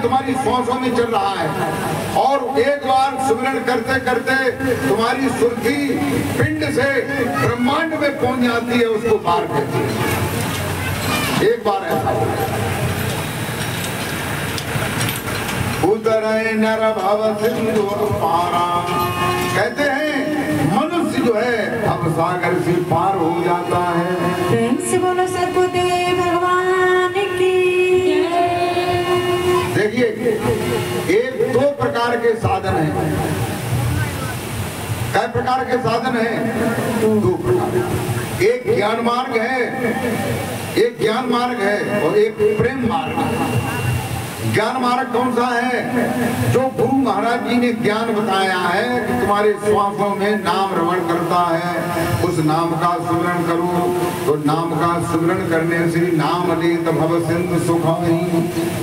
तुम्हारी सांसों में चल रहा है, और एक बार सुमिरन करते करते तुम्हारी सुर्खी पिंड से ब्रह्मांड में पहुंच जाती है, उसको पार करती है। एक बार ऐसा हो गया। उतरे नर भव सिंधु पारा, कहते हैं मनुष्य जो है अब सागर से पार हो जाता है। प्रेम से बोलो सर्वदेव भगवान की। देखिए, एक दो प्रकार के साधन हैं। कई प्रकार के साधन हैं? दो प्रकार। एक ज्ञान मार्ग है, एक ज्ञान मार्ग है और एक प्रेम मार्ग है। ज्ञान मार्ग कौन सा है? जो गुरु महाराज जी ने ज्ञान बताया है कि तुम्हारे श्वासों में नाम रमण करता है, उस नाम का सुमिरन करो, तो नाम का सुमिरन करने से नाम लेत भव सिंधु सुखाई,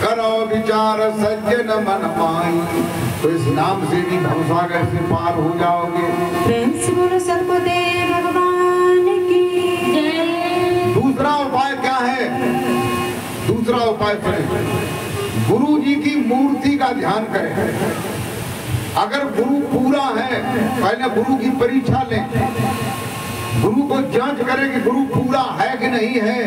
करो विचार सज्जन मन पाई, तो इस नाम से भी भवसागर से पार हो जाओगे। प्रेम से बोलो सर्वदेव भगवान की जय। दूसरा उपाय क्या है? दूसरा उपाय सुने, गुरु जी की मूर्ति का ध्यान करें। अगर गुरु पूरा है, पहले गुरु की परीक्षा लें, गुरु को जांच करें कि गुरु पूरा है कि नहीं है,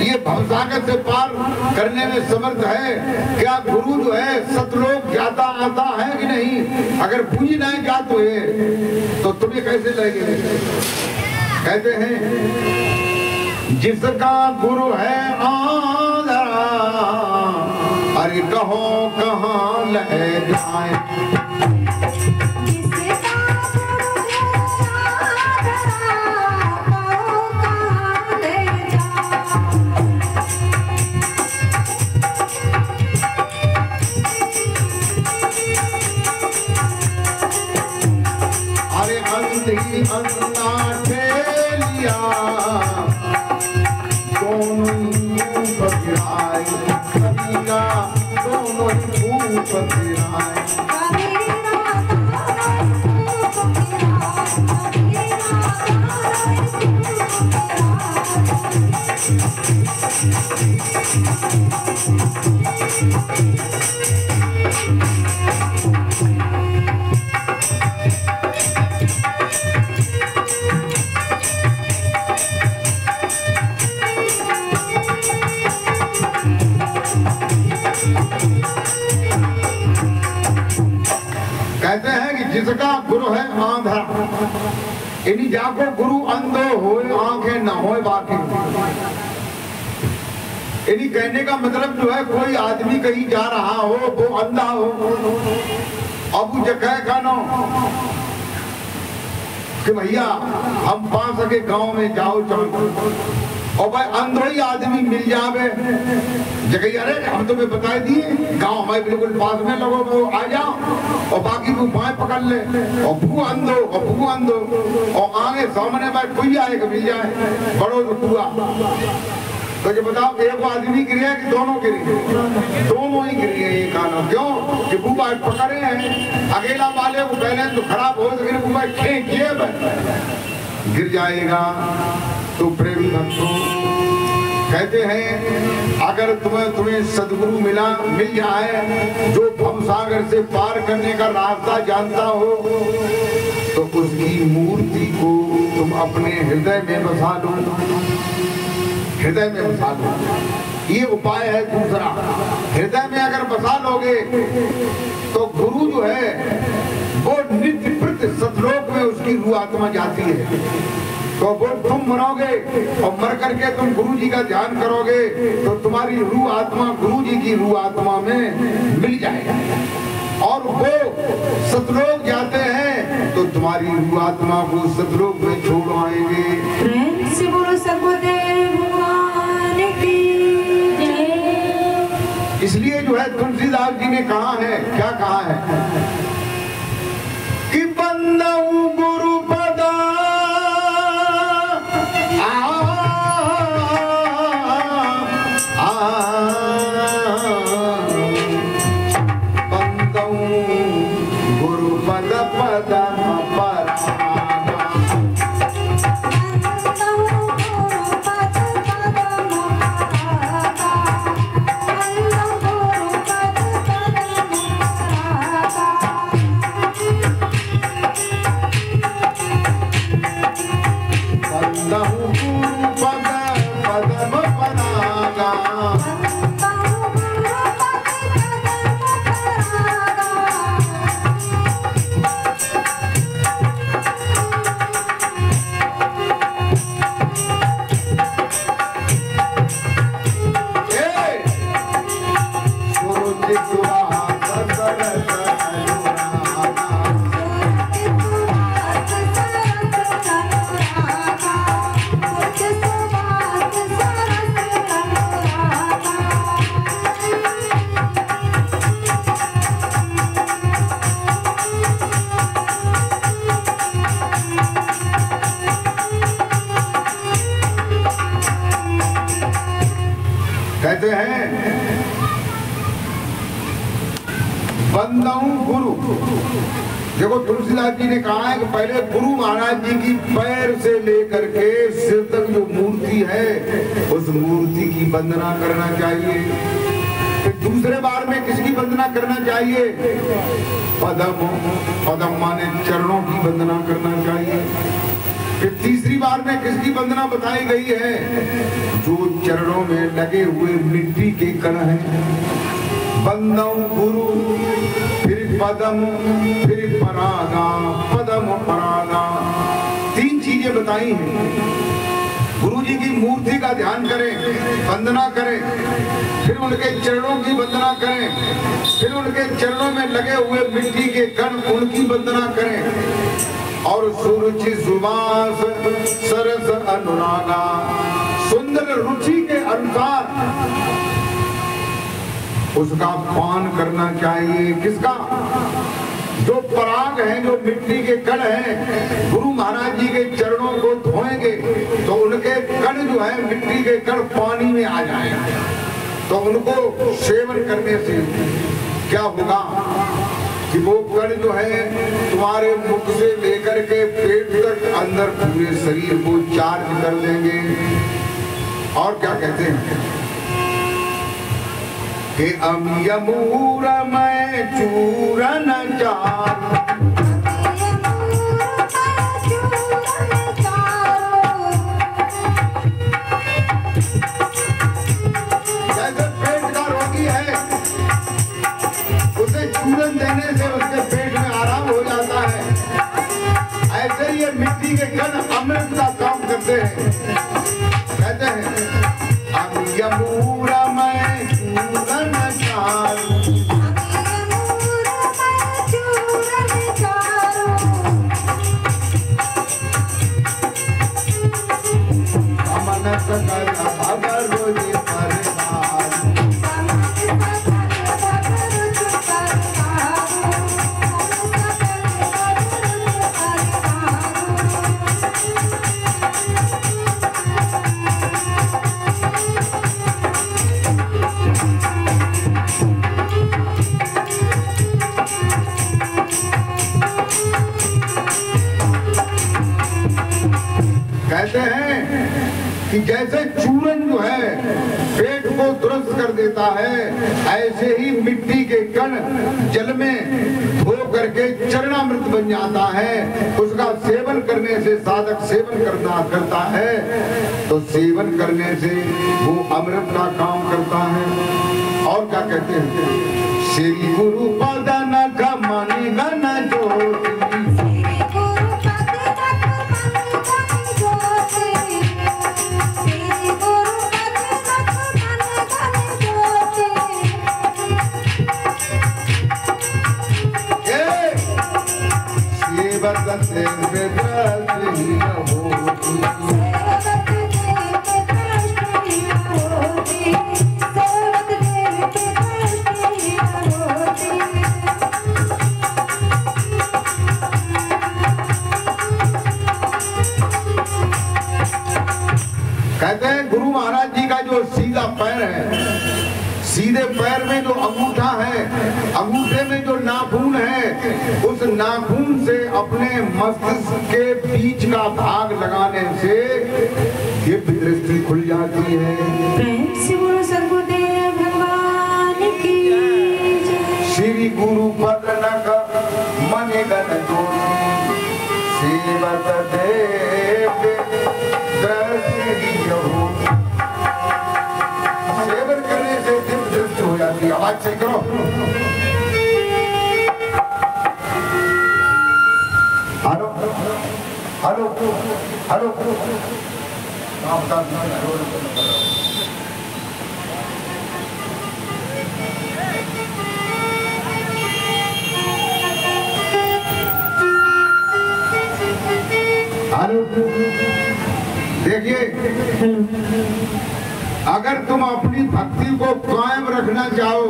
ये भवसागर से पार करने में समर्थ है क्या, गुरु जो है सतलोक जाता आता है कि नहीं। अगर पूजी नहीं जात हुए तो तुम्हें कैसे लगेंगे? कहते हैं जिसका गुरु है आंधरा, अरे कहो कहाँ ले जाए। अरे अंधी अंधा ठेलिया दोनों पकड़ाए, कबीरा दोनों पकड़ाए। कहते हैं कि जिसका गुरु है आंधा, इन्हीं जाको गुरु अंधो हो, आंखें न हो बाकी। इन्हीं कहने का मतलब जो है, कोई आदमी कहीं जा रहा हो, वो अंधा हो, अब जगह का नो कि भैया हम पास के गांव में जाओ चलो, और भाई अंधो ही आदमी मिल जावे जगह, अरे हम तुम्हें बता दिए गांव हमारे बिल्कुल पास में, लोगों को आ जाओ, और बाकी को बाएं पकड़ ले, और भू अंधो और भू अंधो, और आगे सामने भाई कोई आएगा मिल जाए बड़ो तो हुआ। तो ये बताओ, एक आदमी गिरे है कि दोनों गिरे? दोनों ही गिरे हैं। ये कानों क्यों कि बुबा पकड़े हैं, अकेला वाले को बैलेंस तो खराब हो सके, बुबा खींचिए गिर जाएगा। तो प्रेमी भक्तों कहते हैं, अगर तुम्हें सदगुरु मिल जाए जो भवसागर से पार करने का रास्ता जानता हो, तो उसकी मूर्ति को तुम अपने हृदय में बसा लो, हृदय में बसा लो। ये उपाय है दूसरा। हृदय में अगर बसा लोगे तो गुरु जो है वो नित्य प्रति सतलोक में उसकी रूह आत्मा जाती है। तो वो तुम मरोगे और मर करके तुम गुरु जी का ध्यान करोगे तो तुम्हारी रूह आत्मा गुरु जी की रूह आत्मा में मिल जाएगा। और वो सतलोक जाते हैं तो तुम्हारी रूह आत्मा को सतलोक में छोड़ आएंगे। प्रेम से बोलो सर्वदेव भगवान की जय। इसलिए जो है तुलसीदास जी ने कहा है, क्या कहा है कि बंदऊ गुरु पदा सुवास सरस अनुरागा। कहते हैं बंदाऊं गुरु। देखो तुलसीदास जी ने कहा है कि पहले गुरु महाराज जी की पैर से लेकर के सिर तक जो मूर्ति है उस मूर्ति की वंदना करना चाहिए। फिर दूसरे बार में किसकी वंदना करना चाहिए? पदम। पदम माने चरणों की वंदना करना चाहिए। फिर तीसरी बार में किसकी वंदना बताई गई है? जो चरणों में लगे हुए मिट्टी के कण हैं। बंदम गुरु, फिर पदम, फिर परागा। पदम परागा, तीन चीजें बताई हैं। गुरु जी की मूर्ति का ध्यान करें, वंदना करें, फिर उनके चरणों की वंदना करें, फिर उनके चरणों में लगे हुए मिट्टी के कण उनकी वंदना करें। और सुरुचि सुवास सरस अनुरागा, सुंदर रुचि के अनुसार उसका पान करना चाहिए। किसका? जो पराग है, जो मिट्टी के कण हैं, गुरु महाराज जी के चरणों को धोएंगे तो उनके कण जो है मिट्टी के कण पानी में आ जाएंगे। तो उनको सेवन करने से क्या होगा कि वो कण जो है तुम्हारे मुख से लेकर के पेट तक अंदर पूरे शरीर को चार्ज कर देंगे। और क्या कहते हैं कि अमियमूर मैं चूरन चार। चूरन देने से उसके पेट में आराम हो जाता है। ऐसे ही ये मिट्टी के कण अमृत का काम करते हैं। कहते हैं अब यमूरा मैं चूरन चार। अमन सकल भवर रोजी परवार। कहते हैं कि जैसे चूरन जो है पेट को दुरुस्त कर देता है, ऐसे ही मिट्टी के कण जल में धो करके चरणामृत बन जाता है। उसका सेवन करने से साधक सेवन करता है तो सेवन करने से वो अमृत का काम करता है। और क्या कहते हैं? श्री गुरु पद नख मणि गण ज्योति। कहते हैं गुरु महाराज जी का जो सीधा पैर है, सीधे पैर में जो अंगूठा है, अंगूठे में जो नाखून है, उस नाखून से अपने मस्तिष्क के बीच का भाग लगाने से ये दृष्टि खुल जाती है। प्रेम से बोलो सद्गुरुदेव भगवान की जय। श्री गुरु पद नख मणि गण ज्योति सेवत देव दृष्टि होती। सेवन करने से दिव्य दृष्टि हो जाती है। आवाज से करो। Hello hello hello. देखिए, अगर तुम अपनी भक्ति को कायम रखना चाहो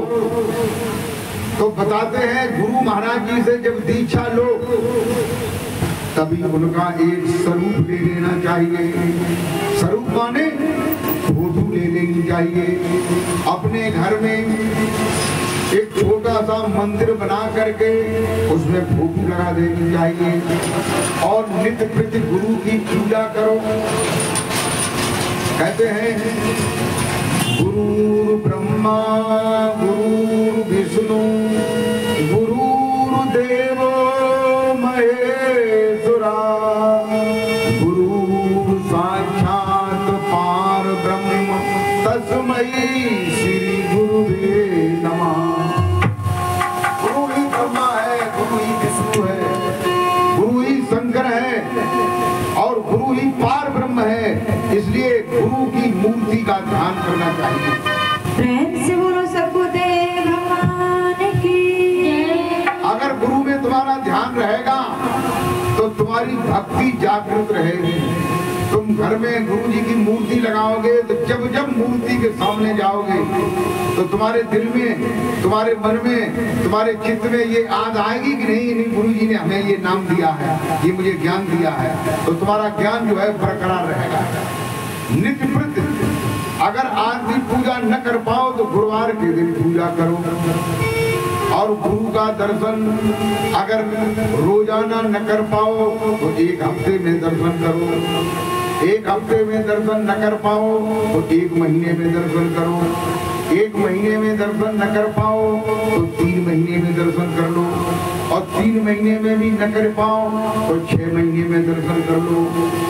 तो बताते हैं गुरु महाराज जी से जब दीक्षा लो तभी उनका एक स्वरूप ले लेना चाहिए। स्वरूप माने फोटो ले लेनी चाहिए। अपने घर में एक छोटा सा मंदिर बना करके उसमें फोटो लगा देनी चाहिए और नित्य प्रति गुरु की पूजा करो। कहते हैं गुरु ब्रह्मा गुरु विष्णु गुरु देवो महेश्वरा गुरु साक्षात पार ब्रह्म तस्मै श्री गुरुवे नमः। गुरु ही ब्रह्मा है, गुरु ही विष्णु है, गुरु ही शंकर है और गुरु ही पार ब्रह्म है। इसलिए गुरु की मूर्ति का ध्यान करना चाहिए। प्रेम से बोलो सद्गुरुदेव भगवान की। अगर गुरु में तुम्हारा ध्यान रहेगा तो तुम्हारी भक्ति जागृत रहेगी। तुम घर में गुरु जी की मूर्ति लगाओगे तो जब जब मूर्ति के सामने जाओगे तो तुम्हारे दिल में, तुम्हारे मन में, तुम्हारे चित्त में ये याद आएगी कि नहीं गुरु जी ने हमें ये नाम दिया है, ये मुझे ज्ञान दिया है। तो तुम्हारा ज्ञान जो है बरकरार रहेगा। नित्य प्रति अगर आज भी पूजा न कर पाओ तो गुरुवार के दिन पूजा करो और गुरु का दर्शन अगर रोजाना न कर पाओ तो एक हफ्ते में दर्शन करो। एक हफ्ते में दर्शन न कर पाओ तो एक महीने में दर्शन करो। एक महीने में दर्शन न कर पाओ तो 3 महीने में दर्शन कर लो और 3 महीने में भी न कर पाओ तो 6 महीने में दर्शन कर लो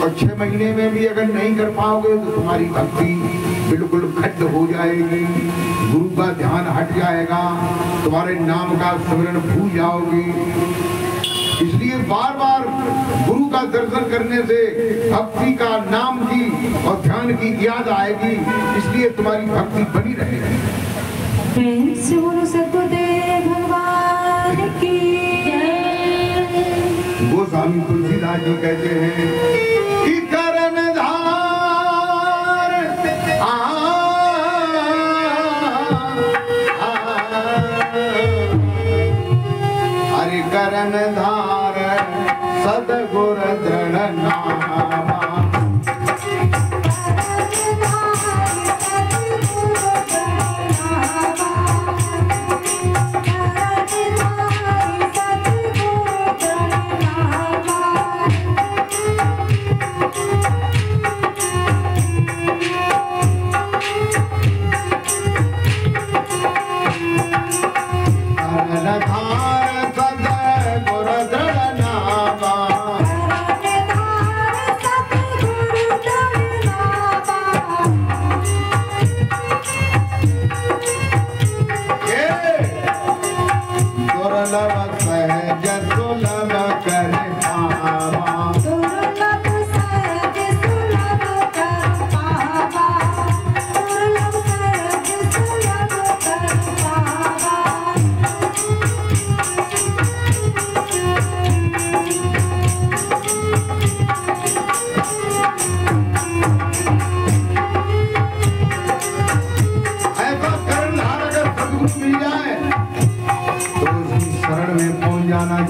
और 6 महीने में भी अगर नहीं कर पाओगे तो तुम्हारी भक्ति बिल्कुल खड्ड हो जाएगी। गुरु का ध्यान हट जाएगा, तुम्हारे नाम का स्मरण भूल जाओगे। इसलिए बार बार गुरु का दर्शन करने से भक्ति का, नाम की और ध्यान की याद आएगी। इसलिए तुम्हारी भक्ति बनी रहेगी। प्रेम से बोलो सद्गुरुदेव भगवान की। गोस्वामी तुलसीदास जी कहते हैं कि करण धार हरि करण धार सद्गुर दृढ़ नामा।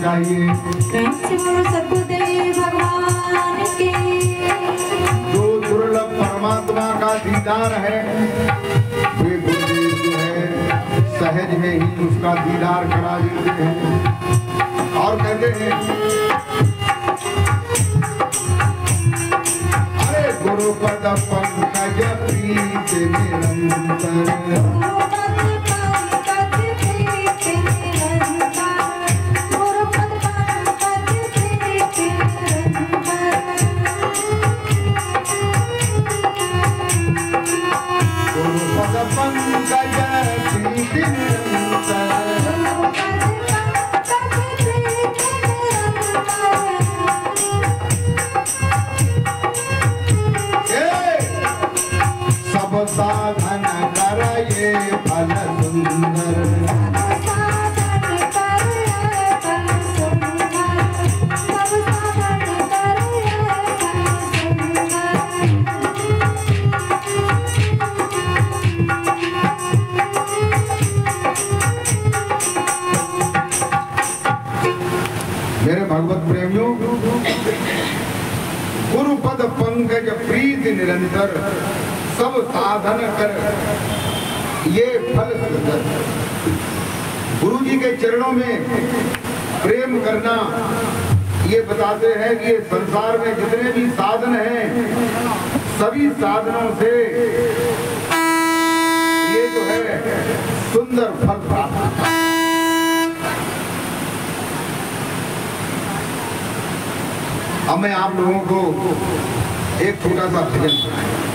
चाहिए। प्रेम से बोलो सद्गुरुदेव भगवान की। जो दुर्लभ परमात्मा का दीदार है वे गुरुदेव जो है सहज में ही उसका दीदार करा देते हैं और कहते हैं अरे गुरु पद पंकज प्रीत निरंतर। साधन कर ये फल भगवत प्रेमियों, गुरु पद पंकज प्रीति निरंतर, सब साधन कर ये फल सुंदर। गुरु जी के चरणों में प्रेम करना, ये बताते हैं कि ये संसार में जितने भी साधन हैं, सभी साधनों से ये जो है सुंदर फल प्राप्त होता है। अब मैं आप लोगों को एक छोटा सा भजन सुनाऊंगा।